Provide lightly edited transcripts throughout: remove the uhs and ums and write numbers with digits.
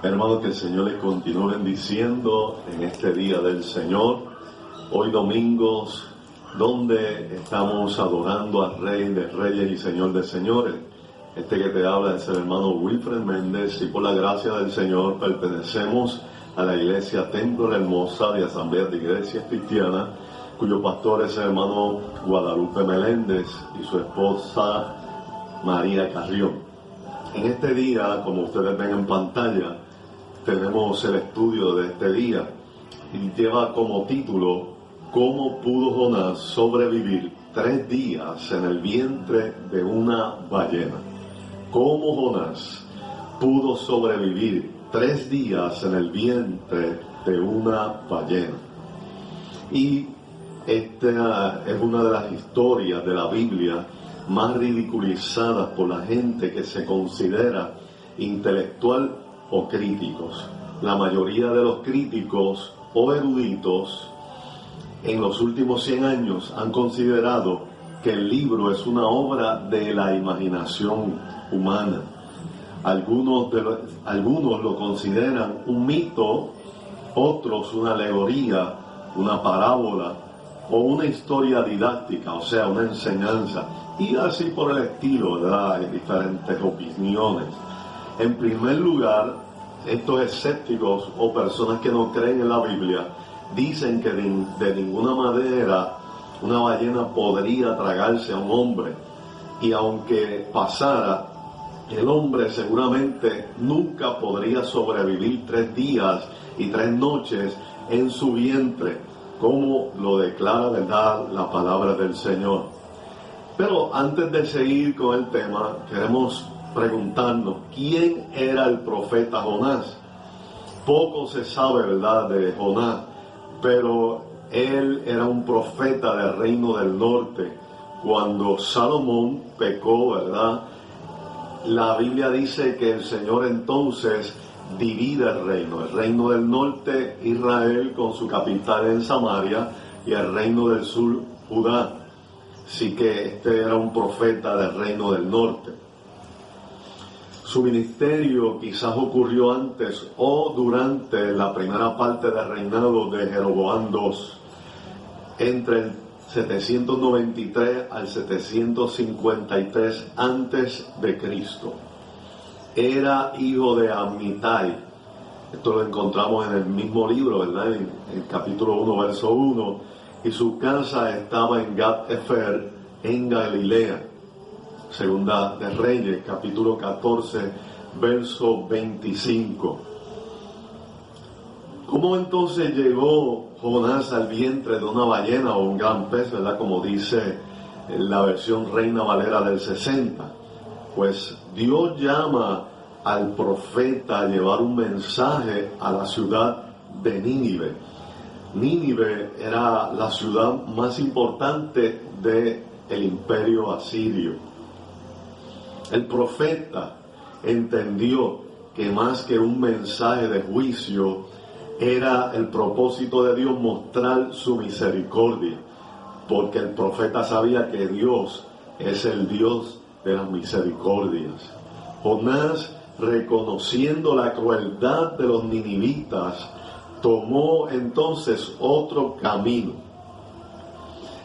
Hermanos, que el Señor les continúe bendiciendo en este día del Señor. Hoy domingos, donde estamos adorando al Rey de Reyes y Señor de Señores. Este que te habla es el hermano Wilfred Méndez, y por la gracia del Señor pertenecemos a la Iglesia Templo La Hermosa de Asamblea de Iglesias Cristianas, cuyo pastor es el hermano Guadalupe Meléndez y su esposa María Carrión. En este día, como ustedes ven en pantalla, tenemos el estudio de este día y lleva como título ¿Cómo pudo Jonás sobrevivir 3 días en el vientre de una ballena? ¿Cómo Jonás pudo sobrevivir 3 días en el vientre de una ballena? Y esta es una de las historias de la Biblia más ridiculizadas por la gente que se considera intelectual o críticos. La mayoría de los críticos o eruditos en los últimos 100 años han considerado que el libro es una obra de la imaginación humana. Algunos lo consideran un mito, otros una alegoría, una parábola o una historia didáctica, o sea, una enseñanza, y así por el estilo, ¿verdad? Hay diferentes opiniones. En primer lugar, estos escépticos o personas que no creen en la Biblia dicen que de ninguna manera una ballena podría tragarse a un hombre, y aunque pasara, el hombre seguramente nunca podría sobrevivir 3 días y 3 noches en su vientre, como lo declara, ¿verdad?, la palabra del Señor. Pero antes de seguir con el tema, queremos preguntarnos, ¿quién era el profeta Jonás? Poco se sabe, ¿verdad?, de Jonás, pero él era un profeta del reino del norte. Cuando Salomón pecó, ¿verdad?, la Biblia dice que el Señor entonces divide el reino del norte, Israel, con su capital en Samaria, y el reino del sur, Judá. Así que este era un profeta del reino del norte. Su ministerio quizás ocurrió antes o durante la primera parte del reinado de Jeroboam II, entre el 793 al 753 antes de Cristo. Era hijo de Amitai. Esto lo encontramos en el mismo libro, ¿verdad? En el capítulo 1, verso 1. Y su casa estaba en Gat-Efer, en Galilea. Segunda de Reyes, capítulo 14, verso 25. ¿Cómo entonces llegó Jonás al vientre de una ballena o un gran pez, ¿verdad?, como dice la versión Reina Valera del 60. Pues Dios llama al profeta a llevar un mensaje a la ciudad de Nínive. Nínive era la ciudad más importante del imperio asirio. El profeta entendió que más que un mensaje de juicio, era el propósito de Dios mostrar su misericordia, porque el profeta sabía que Dios es el Dios de las misericordias. Jonás, reconociendo la crueldad de los ninivitas, tomó entonces otro camino.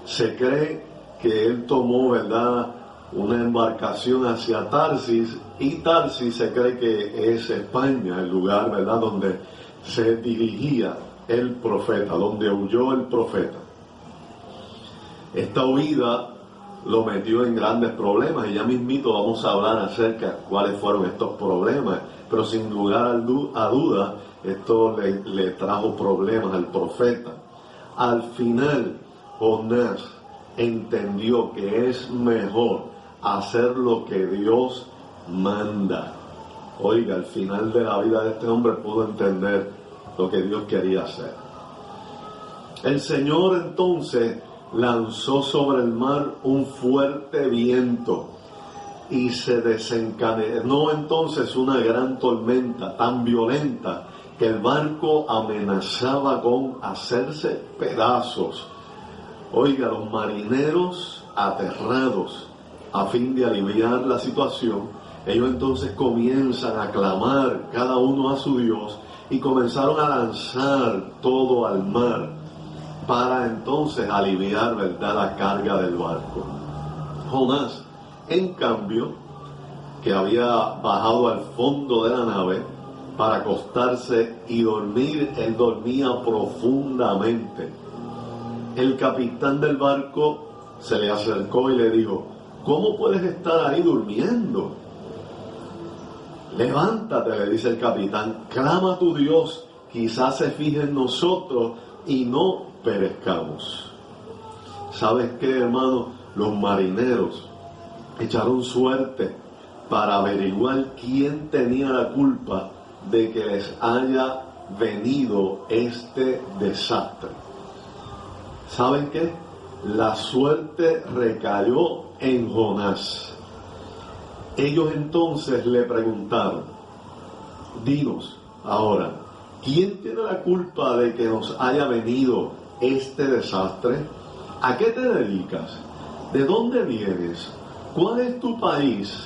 Se cree que él tomó, ¿verdad?, una embarcación hacia Tarsis, y Tarsis se cree que es España, el lugar, ¿verdad?, donde se dirigía el profeta, donde huyó el profeta. Esta huida lo metió en grandes problemas, y ya mismito vamos a hablar acerca de cuáles fueron estos problemas, pero sin lugar a duda, esto le trajo problemas al profeta. Al final, Jonás entendió que es mejor hacer lo que Dios manda. Oiga, al final de la vida de este hombre pudo entender lo que Dios quería hacer. El Señor entonces lanzó sobre el mar un fuerte viento y se desencadenó entonces una gran tormenta tan violenta que el barco amenazaba con hacerse pedazos. Oiga, los marineros, aterrados, a fin de aliviar la situación, Ellos entonces comienzan a clamar cada uno a su Dios y comenzaron a lanzar todo al mar para entonces aliviar, ¿verdad?, la carga del barco. Jonás, en cambio, que había bajado al fondo de la nave para acostarse y dormir, él dormía profundamente. El capitán del barco se le acercó y le dijo: ¿cómo puedes estar ahí durmiendo? Levántate, le dice el capitán, clama a tu Dios, quizás se fije en nosotros y no perezcamos. ¿Sabes qué, hermano? Los marineros echaron suerte para averiguar quién tenía la culpa de que les haya venido este desastre. ¿Saben qué? La suerte recayó en Jonás. Ellos entonces le preguntaron: dinos ahora, ¿quién tiene la culpa de que nos haya venido este desastre? ¿A qué te dedicas? ¿De dónde vienes? ¿Cuál es tu país?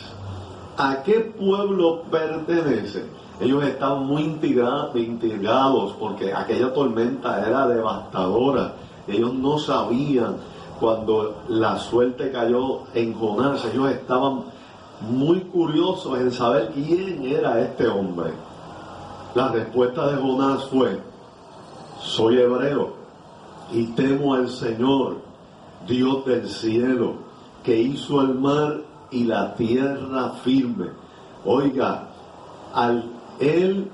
¿A qué pueblo pertenece? Ellos estaban muy intrigados porque aquella tormenta era devastadora. Ellos no sabían cuando la suerte cayó en Jonás. Ellos estaban muy curiosos en saber quién era este hombre. La respuesta de Jonás fue: soy hebreo y temo al Señor, Dios del cielo, que hizo el mar y la tierra firme. Oiga, al él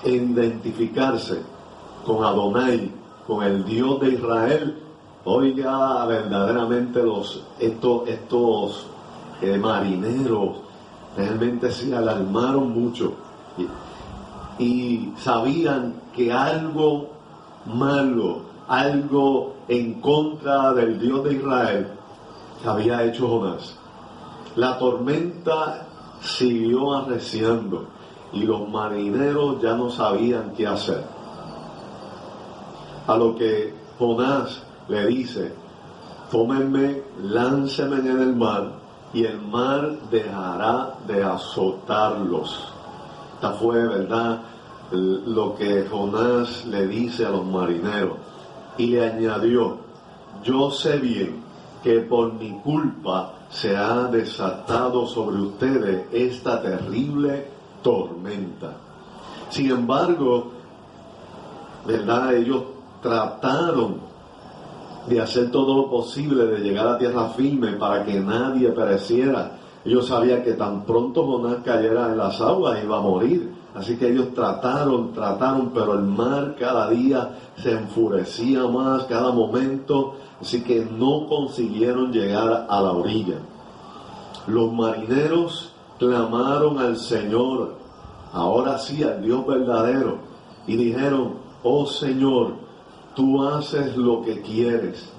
identificarse con Adonai, con el Dios de Israel, oiga, verdaderamente estos marineros realmente se alarmaron mucho y sabían que algo malo, algo en contra del Dios de Israel había hecho Jonás. La tormenta siguió arreciando y los marineros ya no sabían qué hacer. A lo que Jonás le dice: tómenme, lánceme en el mar y el mar dejará de azotarlos. Esta fue, ¿verdad?, lo que Jonás le dice a los marineros. Y le añadió: yo sé bien que por mi culpa se ha desatado sobre ustedes esta terrible tormenta. Sin embargo, ¿verdad?, ellos trataron de hacer todo lo posible de llegar a tierra firme para que nadie pereciera. Ellos sabían que tan pronto Jonás cayera en las aguas iba a morir. Así que ellos trataron, pero el mar cada día se enfurecía más, cada momento, así que no consiguieron llegar a la orilla. Los marineros clamaron al Señor, ahora sí, al Dios verdadero, y dijeron: oh Señor, tú haces lo que quieres,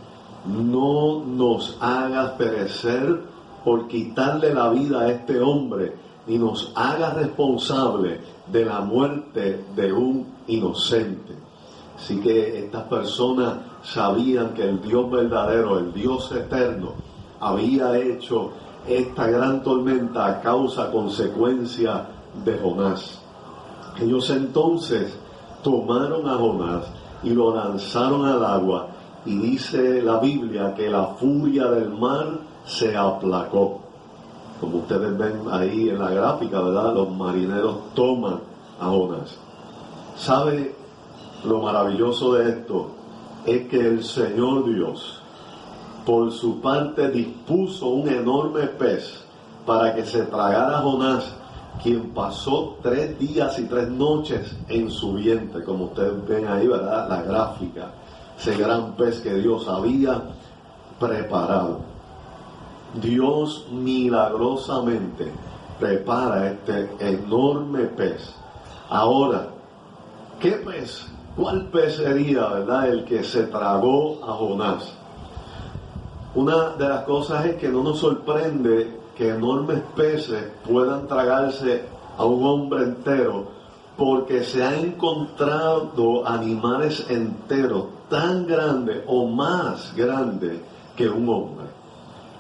no nos hagas perecer por quitarle la vida a este hombre, ni nos hagas responsable de la muerte de un inocente. Así que estas personas sabían que el Dios verdadero, el Dios eterno, había hecho esta gran tormenta a consecuencia de Jonás. Ellos entonces tomaron a Jonás y lo lanzaron al agua, y dice la Biblia que la furia del mar se aplacó. Como ustedes ven ahí en la gráfica, ¿verdad?, los marineros toman a Jonás. ¿Sabe lo maravilloso de esto? Es que el Señor Dios, por su parte, dispuso un enorme pez para que se tragara a Jonás, quien pasó 3 días y 3 noches en su vientre, como ustedes ven ahí, ¿verdad?, la gráfica, ese gran pez que Dios había preparado. Dios milagrosamente prepara este enorme pez. Ahora, ¿qué pez? ¿Cuál pez sería, verdad, el que se tragó a Jonás? Una de las cosas es que no nos sorprende que enormes peces puedan tragarse a un hombre entero, porque se han encontrado animales enteros tan grandes o más grandes que un hombre.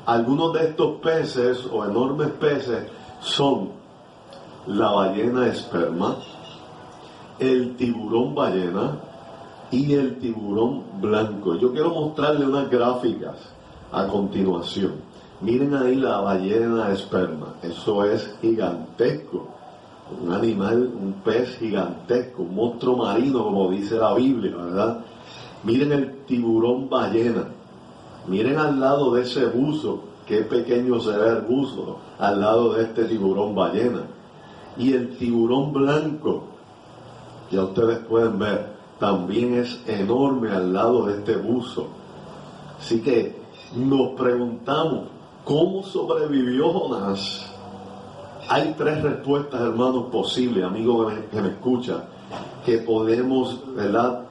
Algunos de estos peces o enormes peces son la ballena esperma, el tiburón ballena y el tiburón blanco. Yo quiero mostrarle unas gráficas a continuación. Miren ahí la ballena esperma, eso es gigantesco, un animal, un pez gigantesco, un monstruo marino como dice la Biblia, ¿verdad? Miren el tiburón ballena, miren al lado de ese buzo, qué pequeño se ve el buzo al lado de este tiburón ballena. Y el tiburón blanco, ya ustedes pueden ver, también es enorme al lado de este buzo. Así que nos preguntamos, ¿cómo sobrevivió Jonás? Hay tres respuestas, hermanos, posibles, amigo que me escucha, que podemos, ¿verdad?,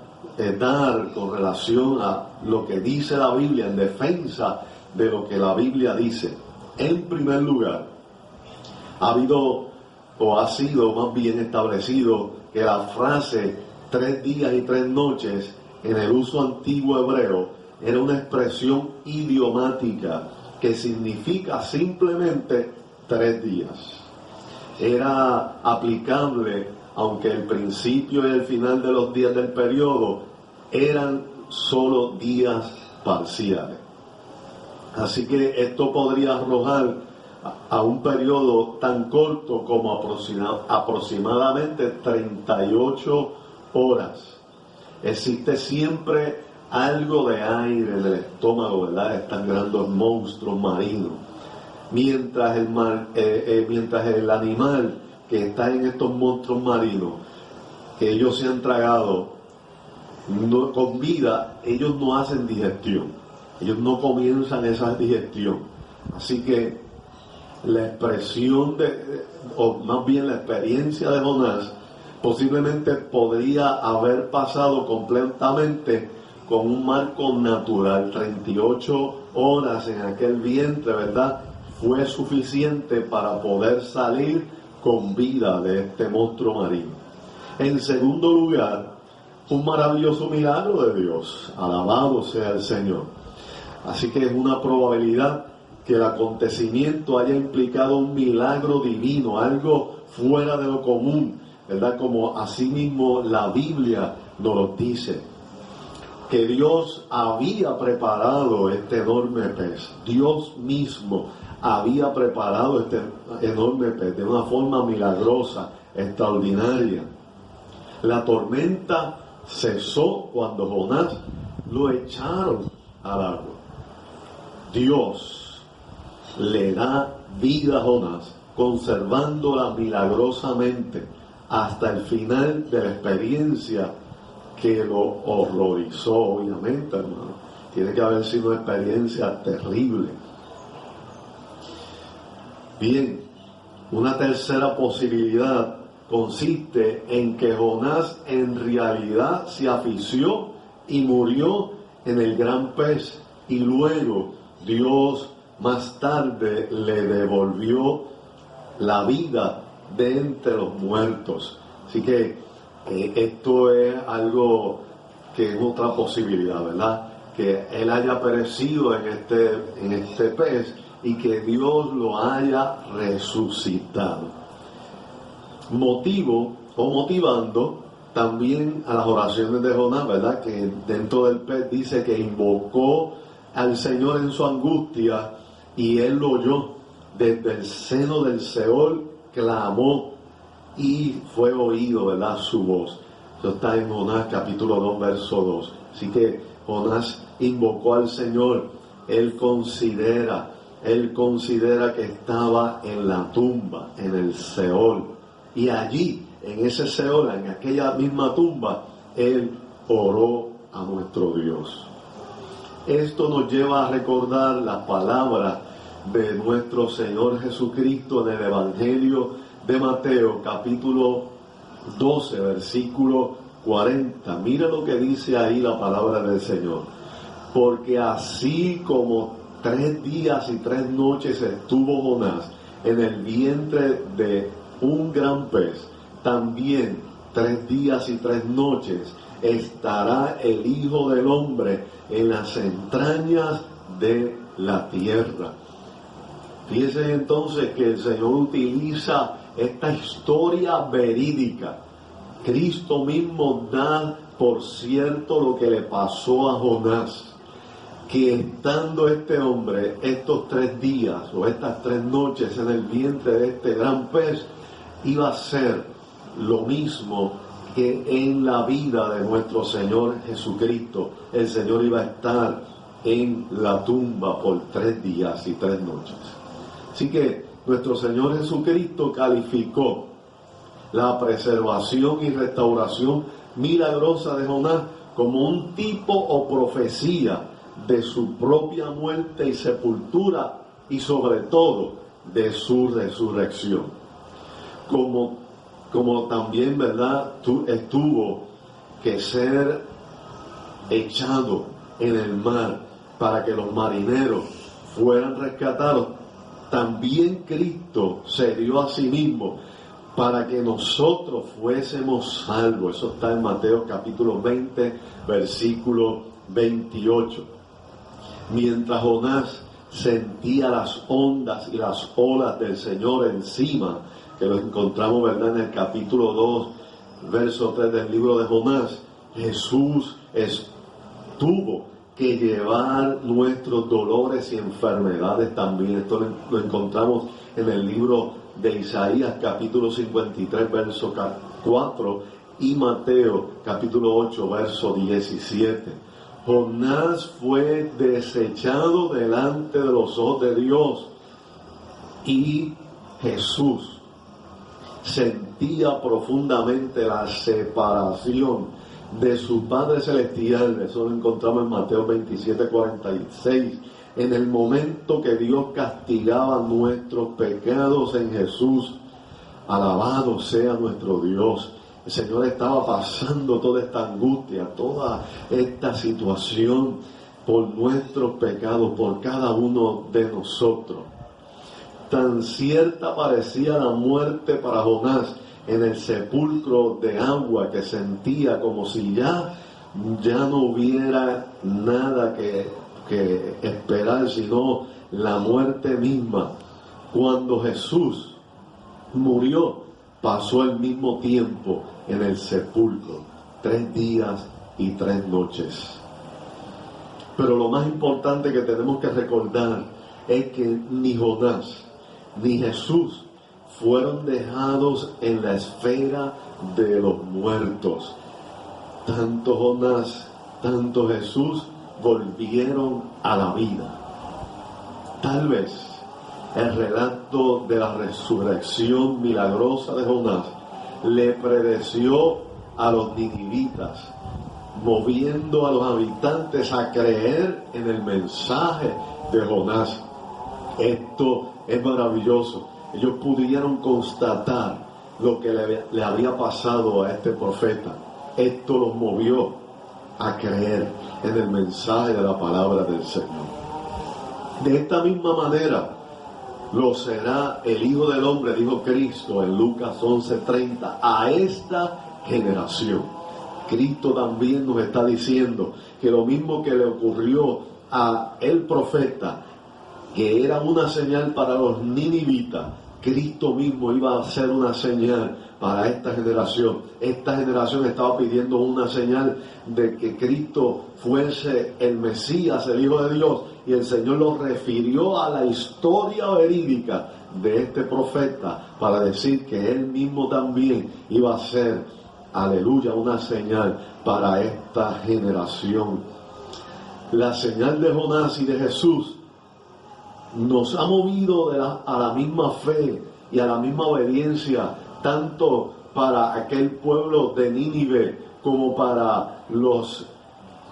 dar con relación a lo que dice la Biblia en defensa de lo que la Biblia dice. En primer lugar, ha habido o ha sido más bien establecido que la frase 3 días y 3 noches en el uso antiguo hebreo era una expresión idiomática que significa simplemente 3 días. Era aplicable, aunque el principio y el final de los días del periodo eran solo días parciales. Así que esto podría arrojar a un periodo tan corto como aproximadamente 38 horas. Existe siempre algo de aire en el estómago, ¿verdad?, están grandes monstruos marinos. Mientras el animal que está en estos monstruos marinos, que ellos se han tragado con vida, ellos no hacen digestión, ellos no comienzan esa digestión. Así que la expresión o más bien la experiencia de Jonás posiblemente podría haber pasado completamente con un marco natural. 38 horas en aquel vientre, ¿verdad?, fue suficiente para poder salir con vida de este monstruo marino. En segundo lugar, un maravilloso milagro de Dios. Alabado sea el Señor. Así que es una probabilidad que el acontecimiento haya implicado un milagro divino, algo fuera de lo común, ¿verdad?, como asimismo la Biblia nos lo dice. Que Dios había preparado este enorme pez. Dios mismo había preparado este enorme pez de una forma milagrosa, extraordinaria. La tormenta cesó cuando Jonás lo echaron al agua. Dios le da vida a Jonás, conservándola milagrosamente hasta el final de la experiencia que lo horrorizó, obviamente, hermano. Tiene que haber sido una experiencia terrible. Bien, una tercera posibilidad consiste en que Jonás en realidad se asfixió y murió en el gran pez, y luego Dios más tarde le devolvió la vida de entre los muertos. Así que esto es algo que es otra posibilidad, ¿verdad? Que él haya perecido en este pez y que Dios lo haya resucitado. Motivando también a las oraciones de Jonás, ¿verdad?, que dentro del pez dice que invocó al Señor en su angustia y él lo oyó. Desde el seno del Seol clamó y fue oído, ¿verdad?, su voz. Eso está en Jonás capítulo 2, verso 2. Así que Jonás invocó al Señor. Él considera que estaba en la tumba, en el Seol. Y allí, en ese Seol, en aquella misma tumba, él oró a nuestro Dios. Esto nos lleva a recordar las palabras de nuestro Señor Jesucristo en el Evangelio de Mateo, capítulo 12, versículo 40. Mira lo que dice ahí la palabra del Señor. Porque así como 3 días y 3 noches estuvo Jonás en el vientre de un gran pez, también 3 días y 3 noches estará el Hijo del Hombre en las entrañas de la tierra. Fíjense entonces que el Señor utiliza esta historia verídica. Cristo mismo da por cierto lo que le pasó a Jonás, que estando este hombre estos 3 días o estas 3 noches en el vientre de este gran pez, iba a ser lo mismo que en la vida de nuestro Señor Jesucristo. El Señor iba a estar en la tumba por 3 días y 3 noches. Así que nuestro Señor Jesucristo calificó la preservación y restauración milagrosa de Jonás como un tipo o profecía de su propia muerte y sepultura, y sobre todo de su resurrección. Como también, ¿verdad?, estuvo que ser echado en el mar para que los marineros fueran rescatados, también Cristo se dio a sí mismo para que nosotros fuésemos salvos. Eso está en Mateo capítulo 20, versículo 28. Mientras Jonás sentía las ondas y las olas del Señor encima, que lo encontramos, ¿verdad?, en el capítulo 2, verso 3 del libro de Jonás, Jesús tuvo que llevar nuestros dolores y enfermedades también. Esto lo encontramos en el libro de Isaías capítulo 53, verso 4, y Mateo capítulo 8, verso 17. Jonás fue desechado delante de los ojos de Dios, y Jesús sentía profundamente la separación de su Padre Celestial. Eso lo encontramos en Mateo 27, 46. En el momento que Dios castigaba nuestros pecados en Jesús, alabado sea nuestro Dios. El Señor estaba pasando toda esta angustia, toda esta situación por nuestros pecados, por cada uno de nosotros. Tan cierta parecía la muerte para Jonás en el sepulcro de agua, que sentía como si ya no hubiera nada que esperar, sino la muerte misma. Cuando Jesús murió, pasó el mismo tiempo en el sepulcro, 3 días y 3 noches. Pero lo más importante que tenemos que recordar es que ni Jonás ni Jesús fueron dejados en la esfera de los muertos. Tanto Jonás, tanto Jesús volvieron a la vida. Tal vez el relato de la resurrección milagrosa de Jonás le predeció a los ninivitas, moviendo a los habitantes a creer en el mensaje de Jonás. Esto es maravilloso. Ellos pudieron constatar lo que le había pasado a este profeta. Esto los movió a creer en el mensaje de la palabra del Señor. De esta misma manera lo será el Hijo del Hombre, dijo Cristo en Lucas 11:30, a esta generación. Cristo también nos está diciendo que lo mismo que le ocurrió a el profeta, que era una señal para los ninivitas, Cristo mismo iba a ser una señal para esta generación. Esta generación estaba pidiendo una señal de que Cristo fuese el Mesías, el Hijo de Dios, y el Señor lo refirió a la historia verídica de este profeta para decir que él mismo también iba a ser, aleluya, una señal para esta generación. La señal de Jonás y de Jesús nos ha movido a la misma fe y a la misma obediencia, tanto para aquel pueblo de Nínive como para los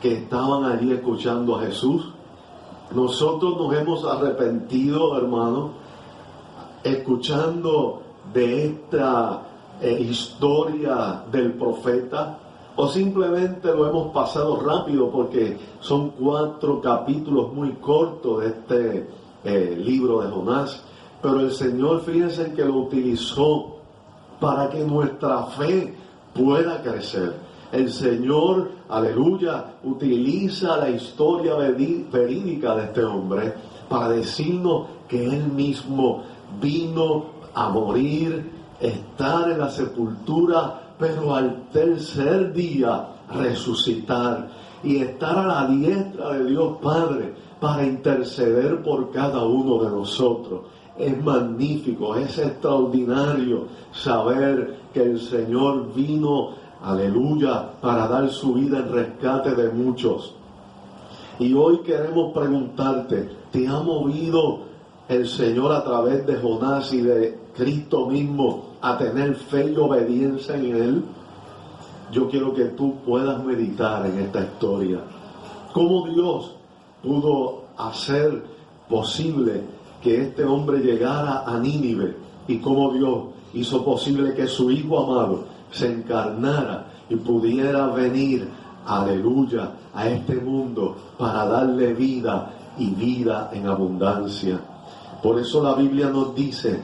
que estaban allí escuchando a Jesús. Nosotros nos hemos arrepentido, hermanos, escuchando de esta historia del profeta, o simplemente lo hemos pasado rápido porque son 4 capítulos muy cortos de este libro de Jonás. Pero el Señor, fíjense que lo utilizó para que nuestra fe pueda crecer. El Señor, aleluya, utiliza la historia verídica de este hombre para decirnos que Él mismo vino a morir, estar en la sepultura, pero al tercer día resucitar y estar a la diestra de Dios Padre para interceder por cada uno de nosotros. Es magnífico, es extraordinario saber que el Señor vino, aleluya, para dar su vida en rescate de muchos. Y hoy queremos preguntarte, ¿te ha movido el Señor a través de Jonás y de Cristo mismo a tener fe y obediencia en Él? Yo quiero que tú puedas meditar en esta historia. Cómo Dios pudo hacer posible que este hombre llegara a Nínive y cómo Dios hizo posible que su Hijo amado se encarnara y pudiera venir, aleluya, a este mundo para darle vida y vida en abundancia. Por eso la Biblia nos dice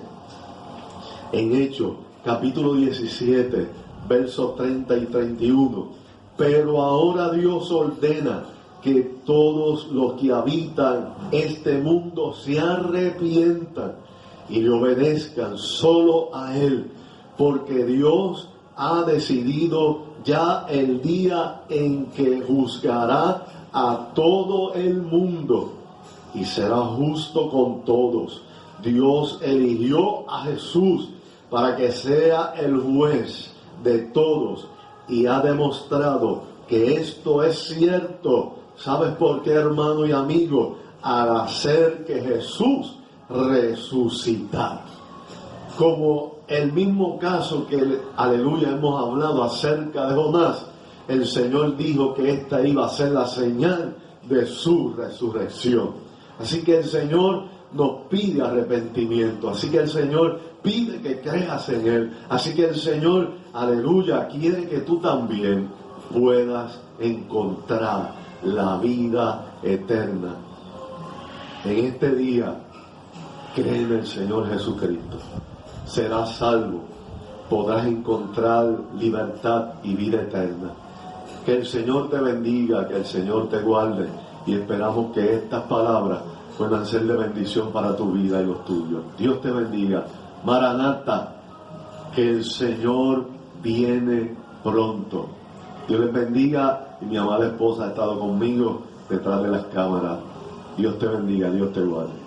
en Hechos capítulo 17 versos 30 y 31, pero ahora Dios ordena que todos los que habitan este mundo se arrepientan y le obedezcan solo a Él, porque Dios ha decidido ya el día en que juzgará a todo el mundo y será justo con todos. Dios eligió a Jesús para que sea el juez de todos y ha demostrado que esto es cierto. ¿Sabes por qué, hermano y amigo? Al hacer que Jesús resucitara. Como el mismo caso que, aleluya, hemos hablado acerca de Jonás, el Señor dijo que esta iba a ser la señal de su resurrección. Así que el Señor nos pide arrepentimiento, así que el Señor pide que creas en Él, así que el Señor, aleluya, quiere que tú también puedas encontrar la vida eterna. En este día, cree en el Señor Jesucristo, serás salvo, podrás encontrar libertad y vida eterna. Que el Señor te bendiga, que el Señor te guarde, y esperamos que estas palabras puedan ser de bendición para tu vida y los tuyos. Dios te bendiga. Maranata, que el Señor viene pronto. Dios les bendiga, y mi amada esposa ha estado conmigo detrás de las cámaras. Dios te bendiga, Dios te guarde.